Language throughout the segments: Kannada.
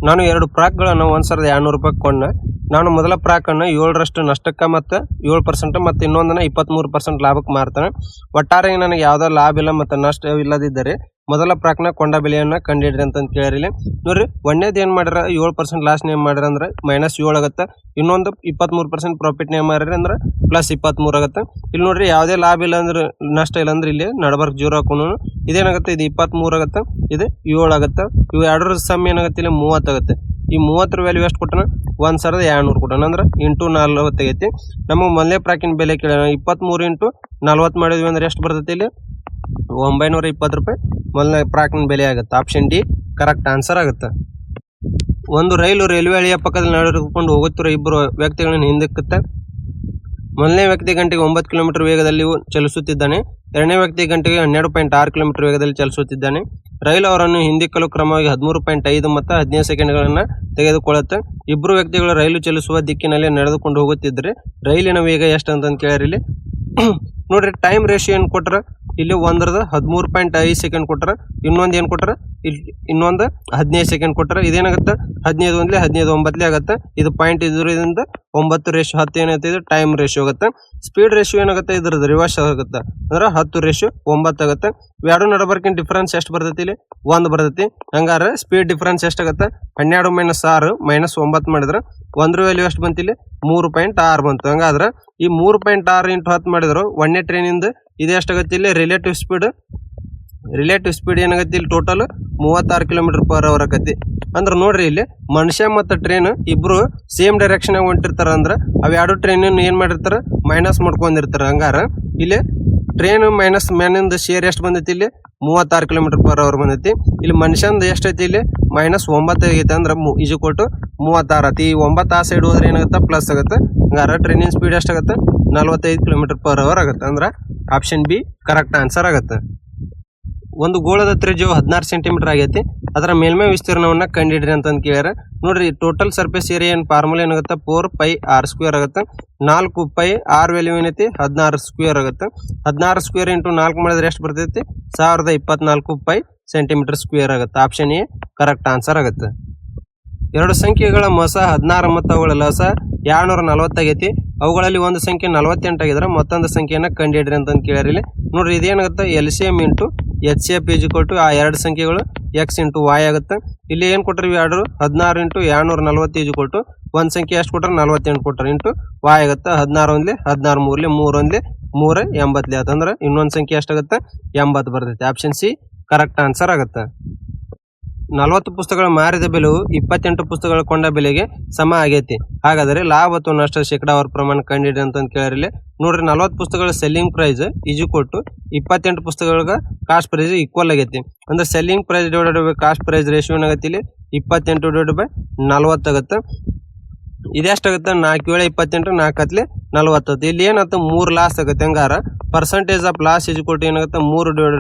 ನಾನು 2 ಫ್ರಾಕ್ಗಳನ್ನು 1200 ರೂಪಾಯಿ ಕೊಂಡೆ. ನಾನು ಮೊದಲ ಫ್ರಾಕನ್ನು 7ರಷ್ಟು ನಷ್ಟಕ್ಕೆ ಮತ್ತು 7% ಮತ್ತು ಇನ್ನೊಂದನ್ನು 23% ಲಾಭಕ್ಕೆ ಮಾರ್ತಾನೆ. ಒಟ್ಟಾರೆ ನನಗೆ ಯಾವುದೋ ಲಾಭ ಇಲ್ಲ ಮತ್ತು ನಷ್ಟ ಇಲ್ಲದಿದ್ದರೆ ಮೊದಲ ಫ್ರಾಕ್ನ ಕೊಂಡ ಬೆಲೆಯನ್ನು ಕಂಡುಹಿಡ್ರಿ ಅಂತ ಕೇಳಿರಲಿ. ನೋಡ್ರಿ, ಒಂದೇದು ಏನು ಮಾಡ್ಯಾರ 7% ಲಾಸ್ನ ಏನು ಮಾಡ್ಯಾರ ಅಂದ್ರೆ -7 ಆಗುತ್ತೆ. ಇನ್ನೊಂದು 23% ಪ್ರಾಫಿಟ್ ನೇಮ್ ಮಾಡ್ರಿ ಅಂದ್ರೆ +23 ಆಗುತ್ತೆ. ಇಲ್ಲಿ ನೋಡ್ರಿ, ಯಾವುದೇ ಲಾಭ ಇಲ್ಲ ಅಂದ್ರೆ ನಷ್ಟ ಇಲ್ಲ ಅಂದ್ರೆ ಇಲ್ಲಿ ನಡಬರ್ಕ್ 0 ಹಾಕೋನು. ಇದೇನಾಗುತ್ತೆ, ಇದು 23 ಆಗುತ್ತೆ, ಇದು 7 ಆಗುತ್ತೆ. ಇವು ಎರಡರ ಸಮ್ ಏನಾಗುತ್ತೆ, ಇಲ್ಲಿ 30 ಆಗುತ್ತೆ. ಈ 30 ವ್ಯಾಲ್ಯೂ ಎಷ್ಟು ಕೊಟ್ಟನ, 1200 ಕೊಟ್ಟನ ಅಂದ್ರೆ × 40 ಆಗೈತಿ. ನಮಗೆ ಮೊದಲನೇ ಫ್ರಾಕಿನ ಬೆಲೆ ಕೇಳೋಣ. 23 × 40 ಮಾಡಿದ್ವಿ ಅಂದ್ರೆ ಎಷ್ಟು ಬರ್ತೈತಿ, ಇಲ್ಲಿ 920 ರೂಪಾಯಿ ಮೊದಲನೇ ಫ್ರಾಕಿನ ಬೆಲೆ ಆಗುತ್ತೆ. ಆಪ್ಷನ್ ಡಿ ಕರೆಕ್ಟ್ ಆನ್ಸರ್ ಆಗುತ್ತೆ. ಒಂದು ರೈಲು ರೈಲ್ವೆ ಹಳಿಯ ಪಕ್ಕದಲ್ಲಿ ನಡೆದುಕೊಂಡು ಹೋಗುತ್ತಿರುವ ಇಬ್ಬರು ವ್ಯಕ್ತಿಗಳನ್ನು ಹಿಂದಿಕ್ಕುತ್ತೆ. ಮೊದಲನೇ ವ್ಯಕ್ತಿ ಗಂಟೆಗೆ 9 ಕಿಲೋಮೀಟರ್ ವೇಗದಲ್ಲಿ ಚಲಿಸುತ್ತಿದ್ದಾನೆ. ಎರಡನೇ ವ್ಯಕ್ತಿ ಗಂಟೆಗೆ 12.6 ಕಿಲೋಮೀಟರ್ ವೇಗದಲ್ಲಿ ಚಲಿಸುತ್ತಿದ್ದಾನೆ. ರೈಲು ಅವರನ್ನು ಹಿಂದಿಕ್ಕಲು ಕ್ರಮವಾಗಿ 13.5 ಮತ್ತು 15 ಸೆಕೆಂಡ್ಗಳನ್ನು ತೆಗೆದುಕೊಳ್ಳುತ್ತೆ. ಇಬ್ಬರು ವ್ಯಕ್ತಿಗಳು ರೈಲು ಚಲಿಸುವ ದಿಕ್ಕಿನಲ್ಲಿ ನಡೆದುಕೊಂಡು ಹೋಗುತ್ತಿದ್ದರೆ ರೈಲಿನ ವೇಗ ಎಷ್ಟು ಅಂತ ಕೇಳಿರಿ. ನೋಡ್ರಿ, ಟೈಮ್ ರೇಷಿಯೋ ಏನು ಕೊಟ್ರ, ಇಲ್ಲಿ ಒಂದ್ರದ 13.5 ಸೆಕೆಂಡ್ ಕೊಟ್ರ, ಇನ್ನೊಂದು ಏನು ಕೊಟ್ರ, ಇನ್ನೊಂದು 15 ಸೆಕೆಂಡ್ ಕೊಟ್ರ. ಇದೇನಾಗುತ್ತೆ, 15 ಒಂದ್ಲೆ 15 9 ಆಗುತ್ತೆ. ಇದು ಪಾಯಿಂಟ್ ಇದರಿಂದ 9:10 ಏನೈತೆ, ಇದು ಟೈಮ್ ರೇಷಿಯೋ ಆಗುತ್ತೆ. ಸ್ಪೀಡ್ ರೇಷಿಯೋ ಏನಾಗುತ್ತೆ, ಇದ್ರದ್ದು ರಿವರ್ಸ್ ಆಗುತ್ತೆ ಅಂದ್ರೆ 10:9 ಆಗುತ್ತೆ. ಎರಡು ನಡಬರ್ಕಿನ ಡಿಫ್ರೆನ್ಸ್ ಎಷ್ಟು ಬರ್ತೈತಿ, ಇಲ್ಲಿ 1 ಬರ್ತೈತಿ. ಹಂಗಾರೆ ಸ್ಪೀಡ್ ಡಿಫ್ರೆನ್ಸ್ ಎಷ್ಟಾಗುತ್ತೆ, 12 - 6 -9 ಮಾಡಿದ್ರೆ 1 ವ್ಯಾಲ್ಯೂ ಎಷ್ಟು ಬಂತು, ಇಲ್ಲಿ 3.6 ಬಂತು. ಹಂಗಾದ್ರೆ ಈ 3.6 × 10 ಮಾಡಿದ್ರು ಒಂದೇ ಟ್ರೈನಿಂದ ಇದು ಎಷ್ಟಾಗುತ್ತೆ, ಇಲ್ಲಿ ರಿಲೇಟಿವ್ ಸ್ಪೀಡ್ ಏನಾಗುತ್ತೆ, ಇಲ್ಲಿ ಟೋಟಲ್ 36 km/h ಆಕತಿ. ಅಂದ್ರೆ ನೋಡ್ರಿ, ಇಲ್ಲಿ ಮನುಷ್ಯ ಮತ್ತು ಟ್ರೈನ್ ಇಬ್ರು ಸೇಮ್ ಡೈರೆಕ್ಷನ್ ಹೊಂಟಿರ್ತಾರ. ಅಂದ್ರೆ ಅವೆರಡು ಟ್ರೈನ್ ಏನ್ ಮಾಡಿರ್ತಾರ, ಮೈನಸ್ ಮಾಡ್ಕೊಂಡಿರ್ತಾರ. ಹಂಗಾರ ಇಲ್ಲಿ ಟ್ರೈನ್ ಮೈನಸ್ ಮ್ಯಾನಿಂದ ಶೇರ್ ಎಷ್ಟು ಬಂದೈತಿ, ಇಲ್ಲಿ 36 km/h ಬಂದೈತಿ. ಇಲ್ಲಿ ಮನುಷ್ಯಂದು ಎಷ್ಟೈತಿ, ಇಲ್ಲಿ -9 ಆಗೈತಿ. ಅಂದ್ರೆ =36 ಆತಿ. ಈ 9 ಆ ಸೈಡ್ ಹೋದ್ರೆ ಏನಾಗುತ್ತೆ, ಪ್ಲಸ್ ಆಗುತ್ತೆ. ಹಂಗಾರ ಟ್ರೈನಿನ ಸ್ಪೀಡ್ ಎಷ್ಟಾಗುತ್ತೆ, 45 km/h ಆಗುತ್ತೆ. ಅಂದ್ರೆ ಆಪ್ಷನ್ ಬಿ ಕರೆಕ್ಟ್ ಆನ್ಸರ್ ಆಗುತ್ತೆ. ಒಂದು ಗೋಳದ ತ್ರಿಜ್ಯವು 16 ಸೆಂಟಿಮೀಟರ್ ಆಗೈತಿ. ಅದರ ಮೇಲ್ಮೈ ವಿಸ್ತೀರ್ಣವನ್ನ ಕಂಡುಹಿಡ್ರಿ ಅಂತ ಕೇಳ್ಯಾರ. ನೋಡ್ರಿ, ಟೋಟಲ್ ಸರ್ಫೇಸ್ ಏರಿಯಾ ಏನು ಫಾರ್ಮುಲಾ ಏನಾಗುತ್ತೆ, 4πr² ಆಗುತ್ತೆ. 4π r ವ್ಯಾಲ್ಯೂ ಏನೈತಿ, 16² ಆಗುತ್ತೆ. 16² × 4 ಮಾಡಿದ್ರೆ ಎಷ್ಟು ಬರ್ತೈತಿ, 1024 cm² ಆಗುತ್ತೆ. ಆಪ್ಷನ್ ಎ ಕರೆಕ್ಟ್ ಆನ್ಸರ್ ಆಗುತ್ತೆ. ಎರಡು ಸಂಖ್ಯೆಗಳ ಮೊಸ 16 ಮತ್ತು ಅವುಗಳ ಲಸ 240 ಆಗೈತಿ. ಅವುಗಳಲ್ಲಿ ಒಂದು ಸಂಖ್ಯೆ 48 ಆಗಿದ್ರೆ ಮತ್ತೊಂದು ಸಂಖ್ಯೆಯನ್ನು ಕಂಡುಹಿಡ್ರಿ ಅಂತ ಕೇಳ್ಯಾರ. ಇಲ್ಲಿ ನೋಡ್ರಿ, ಇದೇನಾಗುತ್ತೆ, LCM × HCF = ಆ ಎರಡು ಸಂಖ್ಯೆಗಳು x × y ಆಗುತ್ತೆ. ಇಲ್ಲಿ ಏನು ಕೊಟ್ಟರು, ಎರಡು 16 × 240 ಒಂದು ಸಂಖ್ಯೆ ಎಷ್ಟು ಕೊಟ್ಟರು, 48 ಕೊಟ್ಟರು × y ಆಗುತ್ತೆ. 16 ಒಂದ್ಲೆ 16 ಮೂರ್ಲೆ 3 ಒಂದ್ಲೆ 3 80 ಆಯ್ತು. ಅಂದ್ರೆ ಇನ್ನೊಂದು ಸಂಖ್ಯೆ ಎಷ್ಟಾಗುತ್ತೆ, 80 ಬರ್ತೈತಿ. ಆಪ್ಷನ್ ಸಿ ಕರೆಕ್ಟ್ ಆನ್ಸರ್ ಆಗುತ್ತೆ. 40 ಪುಸ್ತಕಗಳ ಮಾರಿದ ಬೆಲೆಯು 28 ಪುಸ್ತಕಗಳ ಕೊಂಡ ಬೆಲೆಗೆ ಸಮ ಆಗೈತಿ. ಹಾಗಾದರೆ ಲಾಭ ಅಥವಾ ನಷ್ಟ ಶೇಕಡಾವಾರು ಪ್ರಮಾಣ ಕಂಡುಹಿಡಿ ಅಂತ ಕೇಳಿರಲಿ. ನೋಡ್ರಿ, 40 ಪುಸ್ತಕಗಳ ಸೆಲ್ಲಿಂಗ್ ಪ್ರೈಸ್ = 28 ಪುಸ್ತಕಗಳಿಗೆ ಕಾಸ್ಟ್ ಪ್ರೈಸ್ ಈಕ್ವಲ್ ಆಗೈತಿ. ಅಂದ್ರೆ selling price / cost price ratio ಏನಾಗತ್ತೆ, ಇಲ್ಲಿ 28 / 40 ಆಗುತ್ತೆ. ಇದೆಷ್ಟಾಗುತ್ತೆ, 4 7 28 4 40. ಇಲ್ಲಿ ಏನಾಗುತ್ತೆ, 3 ಲಾಸ್ ಆಗುತ್ತೆ. ಹಂಗಾರ ಪರ್ಸೆಂಟೇಜ್ ಆಫ್ ಲಾಸ್ ಏನಾಗುತ್ತೆ, 3 /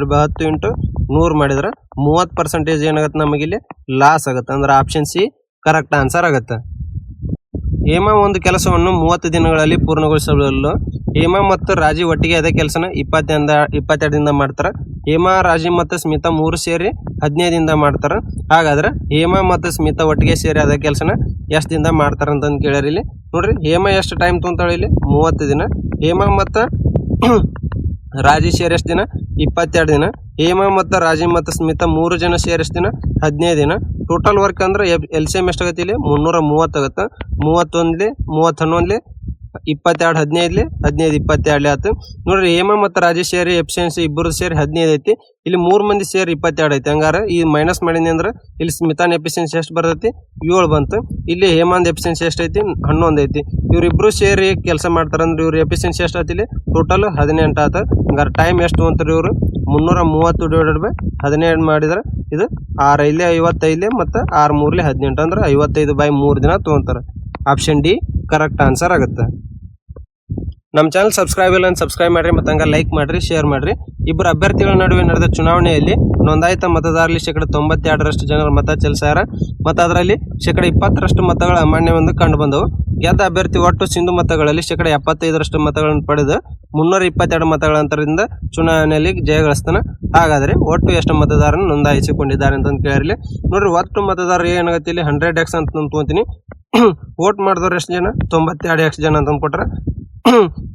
10 × 100 ಮಾಡಿದ್ರೆ 30% ಏನಾಗುತ್ತೆ, ನಮಗೆ ಇಲ್ಲಿ ಲಾಸ್ ಆಗುತ್ತೆ. ಅಂದ್ರೆ ಆಪ್ಷನ್ ಸಿ ಕರೆಕ್ಟ್ ಆನ್ಸರ್ ಆಗುತ್ತೆ. ಹೇಮಾ ಒಂದು ಕೆಲಸವನ್ನು 30 ದಿನಗಳಲ್ಲಿ ಪೂರ್ಣಗೊಳಿಸಲು ಹೇಮಾ ಮತ್ತು ರಾಜಿ ಒಟ್ಟಿಗೆ ಅದೇ ಕೆಲಸನ 22 ದಿನದಿಂದ ಮಾಡ್ತಾರೆ. ಹೇಮಾ, ರಾಜಿ ಮತ್ತು ಸ್ಮಿತಾ 3 ಸೇರಿ 15 ದಿನದಿಂದ ಮಾಡ್ತಾರೆ. ಹಾಗಾದ್ರೆ ಹೇಮಾ ಮತ್ತು ಸ್ಮಿತಾ ಒಟ್ಟಿಗೆ ಸೇರಿ ಅದೇ ಕೆಲಸನ ಎಷ್ಟು ದಿನದಿಂದ ಮಾಡ್ತಾರೆ ಅಂತ ಕೇಳ್ಯಾರ. ಇಲ್ಲಿ ನೋಡ್ರಿ, ಹೇಮಾ ಎಷ್ಟು ಟೈಮ್ ತೊಗೊಂತಾಳೆ, ಇಲ್ಲಿ 30 ದಿನ. ಹೇಮಾ ಮತ್ತು ರಾಜಿ ಸೇರಿ ಎಷ್ಟು ದಿನ, 22 ದಿನ. ಹೇಮಾ ಮತ್ತು ರಾಜಿ ಮತ್ತು ಸ್ಮಿತಾ 3 ಜನ ಸೇರಿ ಎಷ್ಟು ದಿನ, 15 ದಿನ. ಟೋಟಲ್ ವರ್ಕ್ ಅಂದ್ರೆ LCM ಎಷ್ಟಾಗುತ್ತೆ, ಇಲ್ಲಿ 330 ಆಗುತ್ತೆ. 31 30 11 22 15 15 22 ಆಯ್ತು. ನೋಡ್ರಿ, ಹೇಮಾ ಮತ್ತು ರಾಜಿ ಸೇರಿ ಎಫಿಷಿಯನ್ಸಿ ಇಬ್ಬರು ಸೇರಿ 15 ಐತಿ. ಇಲ್ಲಿ 3 ಮಂದಿ ಸೇರಿ 22 ಐತಿ. ಹಂಗಾರೆ ಈ ಮೈನಸ್ ಮಾಡಿದ್ನಿ ಅಂದ್ರೆ ಇಲ್ಲಿ ಸ್ಮಿತಾನ್ ಎಫಿಷಿಯನ್ಸಿ ಎಷ್ಟು ಬರ್ತೈತಿ, 7 ಬಂತು. ಇಲ್ಲಿ ಹೇಮಾಂದ್ ಎಫಿಷಿಯನ್ಸಿ ಎಷ್ಟೈತಿ, 11 ಐತಿ. ಇವ್ರಿಬ್ರು ಸೇರಿ ಕೆಲಸ ಮಾಡ್ತಾರಂದ್ರೆ ಇವ್ರ ಎಫಿಷಿಯನ್ಸಿ ಎಷ್ಟು ಆಯ್ತು, ಇಲ್ಲಿ ಟೋಟಲ್ 18 ಆಯ್ತು. ಹಂಗಾರೆ ಟೈಮ್ ಎಷ್ಟು ಅಂತಾರೆ ಇವರು, 330 / 17 ಮಾಡಿದ್ರೆ ಇದು 6 5 55 ಮತ್ತು 6 3 18 ಅಂದ್ರೆ 55/3 ದಿನ ತೊಗೊಂತಾರೆ. ಆಪ್ಷನ್ ಡಿ ಕರೆಕ್ಟ್ ಆನ್ಸರ್ ಆಗುತ್ತೆ. ನಮ್ಮ ಚಾನಲ್ ಸಬ್ಸ್ಕ್ರೈಬ್ ಇಲ್ಲ ಅಂತ ಸಬ್ಸ್ಕ್ರೈಬ್ ಮಾಡ್ರಿ ಮತ್ತು ಹಂಗೆ ಲೈಕ್ ಮಾಡ್ರಿ ಶೇರ್ ಮಾಡ್ರಿ. ಇಬ್ಬರು ಅಭ್ಯರ್ಥಿಗಳ ನಡುವೆ ನಡೆದ ಚುನಾವಣೆಯಲ್ಲಿ ನೋಂದಾಯಿತ ಮತದಾರರಲ್ಲಿ 92% ಜನರು ಮತ ಚಲಿಸ್ಯಾರ ಮತ್ತು ಅದರಲ್ಲಿ 20% ಮತಗಳ ಅಮಾನ್ಯವೆಂದು ಕಂಡು ಬಂದವು. ಗೆದ್ದ ಅಭ್ಯರ್ಥಿ ಒಟ್ಟು ಸಿಂಧು ಮತಗಳಲ್ಲಿ 75% ಮತಗಳನ್ನು ಪಡೆದು 322 ಮತಗಳ ಅಂತರದಿಂದ ಚುನಾವಣೆಯಲ್ಲಿ ಜಯಗಳಿಸ್ತಾನೆ. ಹಾಗಾದ್ರೆ ಒಟ್ಟು ಎಷ್ಟು ಮತದಾರರು ನೋಂದಾಯಿಸಿಕೊಂಡಿದ್ದಾರೆ ಅಂತ ಕೇಳಿರಲಿ. ನೋಡ್ರಿ, ಒಟ್ಟು ಮತದಾರರು ಏನಾಗತ್ತೆ ಇಲ್ಲಿ 100x ಅಂತ ತೊಗೊಂತೀನಿ. ವೋಟ್ ಮಾಡಿದವ್ರು ಎಷ್ಟು ಜನ? 92x ಜನ ಅಂತ ಕೊಟ್ರೆ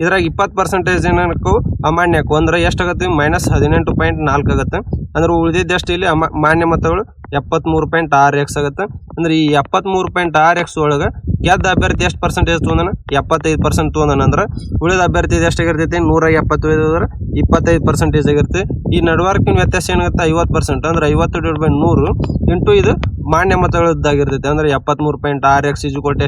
ಇದ್ರಾಗ 20% ಜನಕ್ಕೂ ಅಮಾನ್ಯಕ್ಕೂ ಅಂದ್ರೆ ಎಷ್ಟಾಗತ್ತೆ? -18.4 ಆಗುತ್ತೆ. ಅಂದ್ರೆ ಉಳಿದಿದ್ದಷ್ಟು ಇಲ್ಲಿ ಮಾನ್ಯ ಮತಗಳು 73.6x ಆಗುತ್ತೆ. ಅಂದ್ರೆ ಈ 73.6x ಒಳಗೆ ಗೆದ್ದ ಅಭ್ಯರ್ಥಿ ಎಷ್ಟು ಪರ್ಸೆಂಟೇಜ್ ತೊಗೊಂಡನ? 75% ತೊಗೊಂಡನ. ಅಂದ್ರೆ ಉಳಿದ ಅಭ್ಯರ್ಥಿ ಎಷ್ಟಾಗಿರ್ತೈತಿ? 175 25% ಆಗಿರುತ್ತೆ. ಈ ನಡವರ್ಕಿನ ವ್ಯತ್ಯಾಸ ಏನಾಗುತ್ತೆ? 50%. ಅಂದ್ರೆ 50/100 ಇಂಟು ಇದು ಮಾನ್ಯ ಮತಗಳದ್ದಾಗಿರ್ತೈತಿ. ಅಂದ್ರೆ 73.6x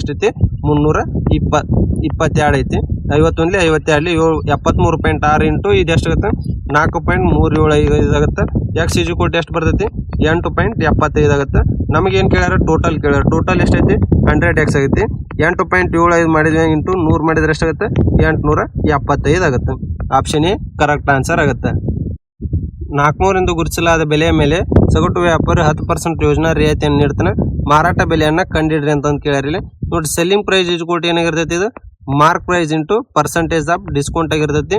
ಎಷ್ಟೈತಿ? 322 ಐತಿ. 51 52 73.6 ಇಂಟು ಇದು ಎಷ್ಟಾಗುತ್ತೆ? 4.375 ಆಗುತ್ತೆ. ಎಕ್ಸ್ ಎಷ್ಟು ಬರ್ತೈತಿ? 8.75 ಆಗುತ್ತೆ. ನಮಗೇನು ಕೇಳ್ಯಾರ? ಟೋಟಲ್ ಕೇಳ್ಯಾರ. ಟೋಟಲ್ ಎಷ್ಟೈತಿ? 100x ಆಗೈತಿ. 8.75 ಮಾಡಿದ್ವಿ ಇಂಟು 100 ಮಾಡಿದ್ರೆ ಎಷ್ಟಾಗುತ್ತೆ? 875 ಆಗುತ್ತೆ. ಆಪ್ಷನ್ ಎ ಕರೆಕ್ಟ್ ಆನ್ಸರ್ ಆಗುತ್ತೆ. 400 ಎಂದು ಗುರುತಿಸಲಾದ ಬೆಲೆಯ ಮೇಲೆ ಸಗಟು ವ್ಯಾಪಾರಿ 10% ಯೋಜನಾ ರಿಯಾಯಿತಿಯನ್ನು ನೀಡ್ತಾನೆ. ಮಾರಾಟ ಬೆಲೆಯನ್ನ ಕಂಡಿಡ್ರಿ ಅಂತ ಕೇಳಿರಲಿ. ನೋಡಿ, ಸೆಲ್ಲಿಂಗ್ ಪ್ರೈಸ್ ಏನಾಗಿರ್ತೈತಿ? ಇದು mark price into percentage of discount ಆಗಿರ್ತೈತಿ.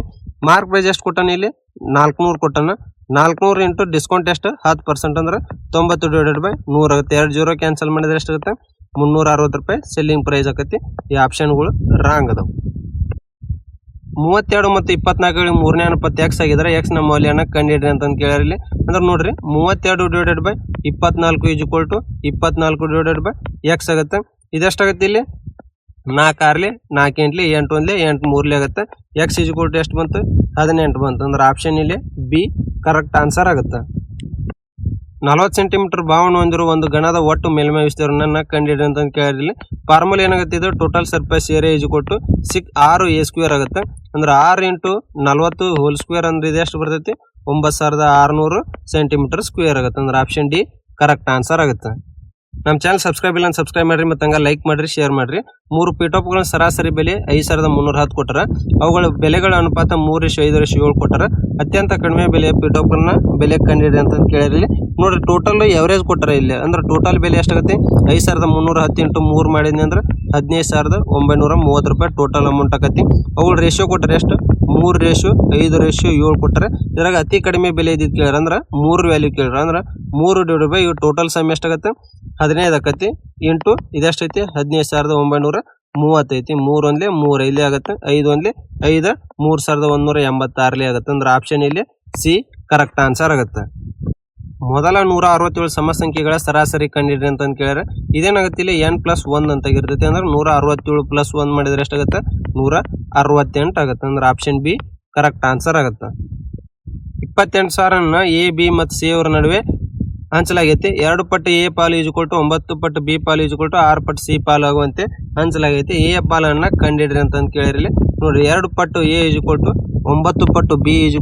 ಮಾರ್ಕ್ ಪ್ರೈಸ್ ಎಷ್ಟು ಕೊಟ್ಟಾನ? ಇಲ್ಲಿ 400 ಕೊಟ್ಟಾನ. 400 ಇಂಟು ಡಿಸ್ಕೌಂಟ್ ಎಷ್ಟು? 10%. ಅಂದ್ರೆ 90/100 ಆಗುತ್ತೆ. 2 0 ಕ್ಯಾನ್ಸಲ್ ಮಾಡಿದ್ರೆ ಎಷ್ಟಾಗುತ್ತೆ? 360 ರೂಪಾಯಿ ಸೆಲ್ಲಿಂಗ್ ಪ್ರೈಸ್ ಆಕತಿ. ಈ ಆಪ್ಷನ್ಗಳು ರಾಂಗ್ ಅದಾವ. 32 ಮತ್ತು 24 ಮೂರನೇ ಅನುಪಾತ x ಆಗಿದ್ರೆ x ನ ಮೌಲ್ಯನ ಕಂಡಿಡ್ರಿ ಅಂತ ಕೇಳಿರಲಿ. ಅಂದ್ರೆ ನೋಡ್ರಿ, 32/24 24/x ಆಗುತ್ತೆ. ಇದೆಷ್ಟಾಗುತ್ತೆ? ಇಲ್ಲಿ 4 6 4 8 8 1 8 3 ಆಗುತ್ತೆ. x ಎಷ್ಟು ಬಂತು? 18 ಬಂತು. ಅಂದ್ರೆ ಆಪ್ಷನ್ ಇಲ್ಲಿ ಬಿ ಕರೆಕ್ಟ್ ಆನ್ಸರ್ ಆಗುತ್ತೆ. 40 ಸೆಂಟಿಮೀಟರ್ ಭಾವವನ್ನು ಹೊಂದಿರುವ ಒಂದು ಗಣದ ಒಟ್ಟು ಮೇಲ್ಮೈ ವಿಸ್ತೀರ್ಣನ ಕಂಡಿಡ್ರಿ ಅಂತ ಕೇಳಿರಲಿ. ಫಾರ್ಮುಲಾ ಏನಾಗುತ್ತೆ? ಇದು ಟೋಟಲ್ ಸರ್ಫೇಸ್ ಏರಿಯಾ 6a² ಆಗುತ್ತೆ. ಅಂದ್ರೆ 6 ಇಂಟು 40 ಹೋಲ್ ಸ್ಕ್ವೇರ್ ಅಂದ್ರೆ ಇದು ಎಷ್ಟು ಬರ್ತೈತಿ? 9600 ಸೆಂಟಿಮೀಟರ್ ಸ್ಕ್ವೇರ್ ಆಗುತ್ತೆ. ಅಂದ್ರೆ ಆಪ್ಷನ್ ಡಿ ಕರೆಕ್ಟ್ ಆನ್ಸರ್ ಆಗುತ್ತೆ. ನಮ್ಮ ಚಾನಲ್ ಸಬ್ಸ್ಕ್ರೈಬ್ ಇಲ್ಲ ಅಂತ ಸಬ್ಸ್ಕ್ರೈಬ್ ಮಾಡ್ರಿ ಮತ್ತು ಹಂಗೆ ಲೈಕ್ ಮಾಡ್ರಿ ಶೇರ್ ಮಾಡ್ರಿ. 3 ಪಿಟಾಪ್ಗಳ ಸರಾಸರಿ ಬೆಲೆ 5310 ಕೊಟ್ಟಾರ. ಅವುಗಳ ಬೆಲೆಗಳ ಅನುಪಾತ 3:5:7 ಕೊಟ್ಟಾರ. ಅತ್ಯಂತ ಕಡಿಮೆ ಬೆಲೆಯ ಪಿಟಾಪ್ಗಳನ್ನ ಬೆಲೆ ಕಂಡಿಡ್ರಿ ಅಂತ ಕೇಳಿರಲಿ. ನೋಡ್ರಿ, ಟೋಟಲ್ ಎವರೇಜ್ ಕೊಟ್ಟಾರ ಇಲ್ಲಿ. ಅಂದ್ರೆ ಟೋಟಲ್ ಬೆಲೆ ಎಷ್ಟಾಗುತ್ತೆ? 5310 ಇಂಟು 3 ಮಾಡಿದ್ನಿ ಅಂದ್ರೆ 15930 ರೂಪಾಯಿ ಟೋಟಲ್ ಅಮೌಂಟ್ ಆಕತಿ. ಅವುಗಳ ರೇಷಿಯೋ ಕೊಟ್ಟಾರ ಎಷ್ಟು? 3:5:7 ಕೊಟ್ಟಾರೆ. ಇದ್ರಾಗ ಅತಿ ಕಡಿಮೆ ಬೆಲೆ ಇದ್ದಿದ್ದು ಕೇಳ್ಯಾರ. ಅಂದ್ರೆ 3 ವ್ಯಾಲ್ಯೂ ಕೇಳ್ಯಾರ. ಅಂದ್ರೆ 3 ಇವ್ ಟೋಟಲ್ ಸಮ್ ಎಷ್ಟಾಗತ್ತೆ? 15 ಆಕತಿ. ಇಂಟು ಇದೆಷ್ಟೈತಿ? 15930 ಐತಿ. 3 1 3 5 ಆಗುತ್ತೆ. 5 1 5 3186 ಆಗುತ್ತೆ. ಅಂದ್ರೆ ಆಪ್ಷನ್ ಇಲ್ಲಿ ಸಿ ಕರೆಕ್ಟ್ ಆನ್ಸರ್ ಆಗುತ್ತೆ. ಮೊದಲ 167 ಸಮಸಂಖ್ಯೆಗಳ ಸರಾಸರಿ ಕಂಡಿಡ್ರಿ ಅಂತ ಕೇಳ್ಯಾರ. ಇದೇನಾಗುತ್ತೆ? ಇಲ್ಲಿ n+1 ಅಂತ ಇರ್ತೈತಿ. ಅಂದ್ರೆ 167 + 1 ಮಾಡಿದ್ರೆ ಎಷ್ಟಾಗುತ್ತೆ? 168 ಆಗುತ್ತೆ. ಅಂದ್ರೆ ಆಪ್ಷನ್ ಬಿ ಕರೆಕ್ಟ್ ಆನ್ಸರ್ ಆಗುತ್ತೆ. 28,000 ಎ ಬಿ ಮತ್ತು ಸಿ ಅವರ ನಡುವೆ ಹಂಚಲಾಗೈತಿ. 2 ಪಟ್ಟು ಎ ಪಾಲು = 9 ಪಟ್ಟು ಬಿ ಪಾಲು = 6 ಪಟ್ಟು ಸಿ ಪಾಲು ಆಗುವಂತೆ ಹಂಚಲಾಗೈತಿ. ಎ ಪಾಲನ್ನ ಕಂಡಿಡ್ರಿ ಅಂತ ಕೇಳಿರಲಿ. ನೋಡ್ರಿ, 2 ಪಟ್ಟು ಎ = 9 ಪಟ್ಟು ಬಿ =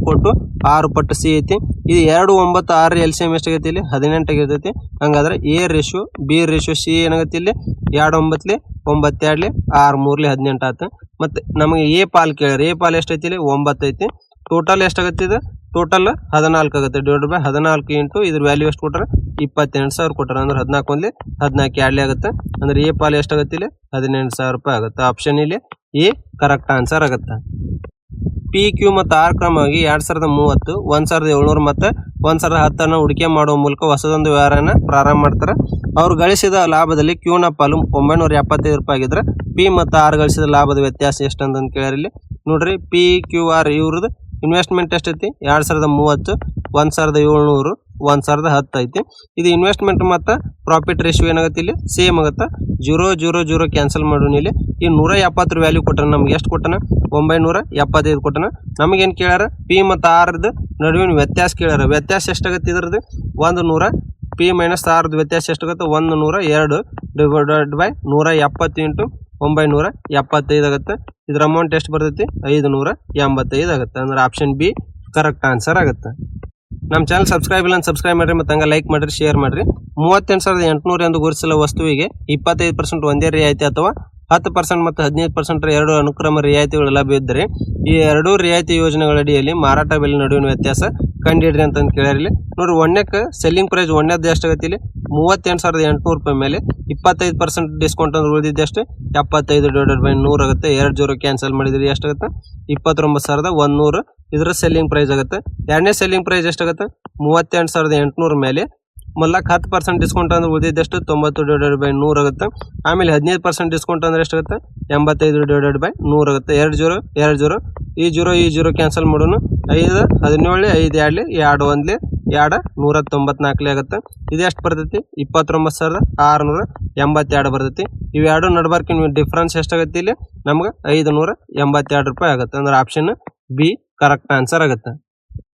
6 ಪಟ್ಟು ಸಿ ಐತಿ. ಇದು 2 9 6 LCM ಎಷ್ಟಾಗೈತಿ? ಇಲ್ಲಿ 18 ಆಗಿರ್ತೈತಿ. ಹಂಗಾದ್ರೆ A ratio B ratio C ಏನಾಗತ್ತೆ? ಇಲ್ಲಿ 2 9 9 2 6 3 18 ಆಯ್ತು. ಮತ್ತೆ ನಮಗೆ ಎ ಪಾಲ್ ಕೇಳ್ಯಾರ. ಎ ಪಾಲ್ ಎಷ್ಟೈತಿ? ಇಲ್ಲಿ 9 ಐತಿ. ಟೋಟಲ್ ಎಷ್ಟಾಗತ್ತೆ? ಇದು ಟೋಟಲ್ 14 ಆಗುತ್ತೆ. /14 ಇಂಟು ಇದ್ರ ವ್ಯಾಲ್ಯೂ ಎಷ್ಟು ಕೊಟ್ಟಾರ? 28,000 ಕೊಟ್ಟಾರ. ಅಂದ್ರೆ 14 1 14 2 ಆಗುತ್ತೆ. ಅಂದ್ರೆ ಎ ಪಾಲ್ ಎಷ್ಟಾಗತ್ತೆ? ಇಲ್ಲಿ 18,000 ರೂಪಾಯಿ ಆಗುತ್ತೆ. ಆಪ್ಷನ್ ಇಲ್ಲಿ ಎ ಕರೆಕ್ಟ್ ಆನ್ಸರ್ ಆಗುತ್ತೆ. ಪಿ ಕ್ಯೂ ಮತ್ತು ಆರ್ ಕ್ರಮವಾಗಿ 2030 1700 ಮತ್ತು 1010 ಹೂಡಿಕೆ ಮಾಡುವ ಮೂಲಕ ಹೊಸದೊಂದು ವ್ಯವಹಾರನ ಪ್ರಾರಂಭ ಮಾಡ್ತಾರೆ. ಅವ್ರು ಗಳಿಸಿದ ಲಾಭದಲ್ಲಿ ಕ್ಯೂನ ಪಾಲು 975 ರೂಪಾಯಿ ಆಗಿದ್ರೆ ಪಿ ಮತ್ತು ಆರ್ ಗಳಿಸಿದ ಲಾಭದ ವ್ಯತ್ಯಾಸ ಎಷ್ಟು ಅಂತ ಕೇಳಿರಲಿ. ನೋಡ್ರಿ, ಪಿ ಕ್ಯೂ ಆರ್ ಇವ್ರದ್ದು ಇನ್ವೆಸ್ಟ್ಮೆಂಟ್ ಎಷ್ಟೈತಿ? 2030 1700 1010 ಐತಿ. ಇದು ಇನ್ವೆಸ್ಟ್ಮೆಂಟ್ ಮತ್ತು ಪ್ರಾಫಿಟ್ ರೇಷಿಯೋ ಏನಾಗುತ್ತೆ? ಇಲ್ಲಿ ಸೇಮ್ ಆಗುತ್ತೆ. 0 0 0 ಕ್ಯಾನ್ಸಲ್ ಮಾಡೋಣ. ಇಲ್ಲಿ ಈ 170 ವ್ಯಾಲ್ಯೂ ಕೊಟ್ಟನ. ನಮ್ಗೆ ಎಷ್ಟು ಕೊಟ್ಟನ? 975 ಕೊಟ್ಟನ. ನಮಗೇನು ಕೇಳ್ಯಾರ? ಪಿ ಮತ್ತು ಆರ್ದು ನಡುವಿನ ವ್ಯತ್ಯಾಸ ಕೇಳ್ಯಾರ. ವ್ಯತ್ಯಾಸ ಎಷ್ಟಾಗತ್ತೆ? ಇದ್ರದ್ದು 100 ಪಿ ಮೈನಸ್ ಆರ್ದು ವ್ಯತ್ಯಾಸ ಎಷ್ಟಾಗುತ್ತೆ? 102 /170 ಇಂಟು 975 ಆಗುತ್ತೆ. ಇದ್ರ ಅಮೌಂಟ್ ಎಷ್ಟು ಬರ್ತೈತಿ? 585 ಆಗುತ್ತೆ. ಅಂದ್ರೆ ಆಪ್ಷನ್ ಬಿ ಕರೆಕ್ಟ್ ಆನ್ಸರ್ ಆಗುತ್ತೆ. ನಮ್ಮ ಚಾನಲ್ ಸಬ್ಸ್ಕ್ರೈಬ್ ಇಲ್ಲ ಅಂತ ಸಬ್ಸ್ಕ್ರೈಬ್ ಮಾಡ್ರಿ ಮತ್ತು ಹಂಗೆ ಲೈಕ್ ಮಾಡ್ರಿ ಶೇರ್ ಮಾಡ್ರಿ. 38,800 ಎಂದು ಗುರುತಿಸಲು ವಸ್ತುವಿಗೆ 25% ಒಂದೇ ರಿಯಾಯಿತಿ ಅಥವಾ 10% ಮತ್ತು 15% ಎರಡು ಅನುಕ್ರಮ ರಿಯಾಯಿತಿಗಳು ಲಭ್ಯ ಇದ್ದರೆ ಈ ಎರಡೂ ರಿಯಾಯಿತಿ ಯೋಜನೆಗಳ ಅಡಿಯಲ್ಲಿ ಮಾರಾಟ ಬೆಲೆ ನಡುವಿನ ವ್ಯತ್ಯಾಸ ಕಂಡುಹಿಡ್ರಿ ಅಂತ ಕೇಳಿರಲಿ. ನೋಡ್ರಿ, ಒಂದಕ್ಕೆ ಸೆಲ್ಲಿಂಗ್ ಪ್ರೈಸ್ ಒಂದೇದ್ದು ಎಷ್ಟಾಗತ್ತೆ ಇಲ್ಲಿ 38,800 ರೂಪಾಯಿ ಮೇಲೆ 25% ಡಿಸ್ಕೌಂಟ್ ಅಂದ್ರೆ ಉಳಿದಿದ್ದು ಎಷ್ಟು 75/100 ಆಗುತ್ತೆ. 2 ಕ್ಯಾನ್ಸಲ್ ಮಾಡಿದ್ರೆ ಎಷ್ಟಾಗುತ್ತೆ 29,100 ಇದರ ಸೆಲ್ಲಿಂಗ್ ಪ್ರೈಸ್ ಆಗುತ್ತೆ. ಎರಡನೇ ಸೆಲ್ಲಿಂಗ್ ಪ್ರೈಸ್ ಎಷ್ಟಾಗುತ್ತೆ 38,800 ಮೇಲೆ ಮಲ್ಲಕ್ಕೆ 10% ಡಿಸ್ಕೌಂಟ್ ಅಂದ್ರೆ ಉಳಿದಿದ್ದಷ್ಟು 90/100 ಆಗುತ್ತೆ. ಆಮೇಲೆ 15% ಡಿಸ್ಕೌಂಟ್ ಅಂದ್ರೆ ಎಷ್ಟಾಗುತ್ತೆ 85/100 ಆಗುತ್ತೆ. 2 ಈ 0 ಕ್ಯಾನ್ಸಲ್ ಮಾಡೋಣ. 5 17 5 2 2 1 2 194 ಆಗುತ್ತೆ. ಇದೆಷ್ಟು ಬರ್ತೈತಿ 29,682 ಬರ್ತೈತಿ. ಇವೆರಡು ನಡ್ಬರ್ಕಿನ ಡಿಫ್ರೆನ್ಸ್ ಎಷ್ಟಾಗುತ್ತೆ ಇಲ್ಲಿ ನಮ್ಗೆ 582 ರೂಪಾಯಿ ಆಗುತ್ತೆ. ಅಂದ್ರೆ ಆಪ್ಷನ್ ಬಿ ಕರೆಕ್ಟ್ ಆನ್ಸರ್ ಆಗುತ್ತೆ.